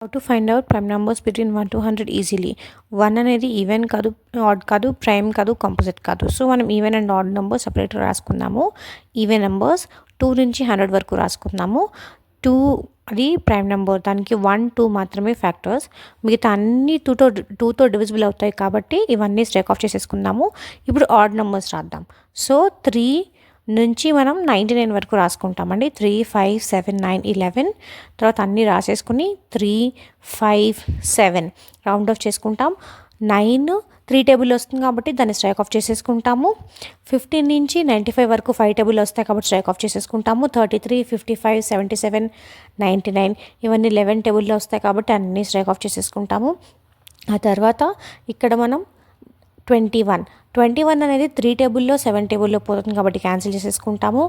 How to find out prime numbers between 1 to 100 easily. 1 అనేది even కాదు, add కాదు, prime కాదు, కాంపోజిట్ కాదు. సో మనం ఈవెన్ అండ్ ఆడ్ నెంబర్స్ సపరేట్గా రాసుకుందాము. ఈవెన్ నెంబర్స్ 2 నుంచి 100 వరకు రాసుకుందాము. 2 అది ప్రైమ్ నెంబర్, దానికి 1, 2 మాత్రమే ఫ్యాక్టర్స్. మిగతా అన్ని 2తో డివిజిబుల్ అవుతాయి కాబట్టి ఇవన్నీ స్ట్రైక్ ఆఫ్ చేసేసుకుందాము. ఇప్పుడు ఆడ్ నెంబర్స్ రాద్దాం. సో 3 నుంచి మనం 99 వరకు రాసుకుంటామండి. 3, 5, 7, 9, 11 తర్వాత అన్నీ రాసేసుకుని 3, 5, 7 రౌండ్ ఆఫ్ చేసుకుంటాం. 9 3 టేబుల్ వస్తుంది కాబట్టి దాన్ని స్ట్రైక్ ఆఫ్ చేసేసుకుంటాము. 15 నుంచి 95 వరకు 5 టేబుల్ వస్తాయి కాబట్టి స్ట్రైక్ ఆఫ్ చేసేసుకుంటాము. 33, 55, 77, 99 ఇవన్నీ 11 టేబుల్లో వస్తాయి కాబట్టి అన్నీ స్ట్రైక్ ఆఫ్ చేసేసుకుంటాము. ఆ తర్వాత ఇక్కడ మనం 21 అనేది 3 టేబుల్లో 7 టేబుల్లో పోతుంది కాబట్టి క్యాన్సిల్ చేసేసుకుంటాము.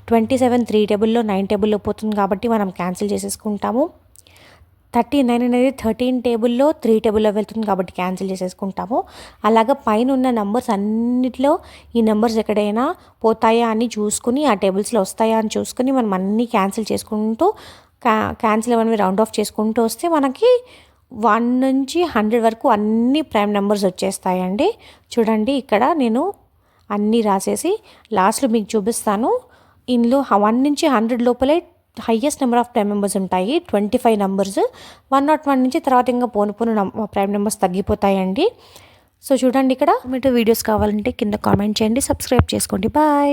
27 3 టేబుల్లో 9 టేబుల్లో పోతుంది కాబట్టి మనం క్యాన్సిల్ చేసేసుకుంటాము. 39 అనేది 13 టేబుల్లో 3 టేబుల్లో వెళ్తుంది కాబట్టి క్యాన్సిల్ చేసేసుకుంటాము. అలాగా పైన ఉన్న నెంబర్స్ అన్నిటిలో ఈ నెంబర్స్ ఎక్కడైనా పోతాయా అని చూసుకుని, ఆ టేబుల్స్లో వస్తాయా అని చూసుకుని మనం అన్నీ క్యాన్సిల్ చేసుకుంటూ క్యాన్సిల్ అవన్నీ రౌండ్ ఆఫ్ చేసుకుంటూ వస్తే మనకి 1 నుంచి 100 వరకు అన్ని ప్రైమ్ నెంబర్స్ వచ్చేస్తాయండి. చూడండి ఇక్కడ నేను అన్నీ రాసేసి లాస్ట్లో మీకు చూపిస్తాను. ఇందులో 1 నుంచి 100 లోపలే highest number of prime numbers ఉంటాయి, 25 నెంబర్స్. 101 నుంచి తర్వాత ఇంకా పోను ప్రైమ్ నెంబర్స్ తగ్గిపోతాయండి. సో చూడండి ఇక్కడ మీకు వీడియోస్ కావాలంటే కింద కామెంట్ చేయండి, సబ్స్క్రైబ్ చేసుకోండి. బాయ్.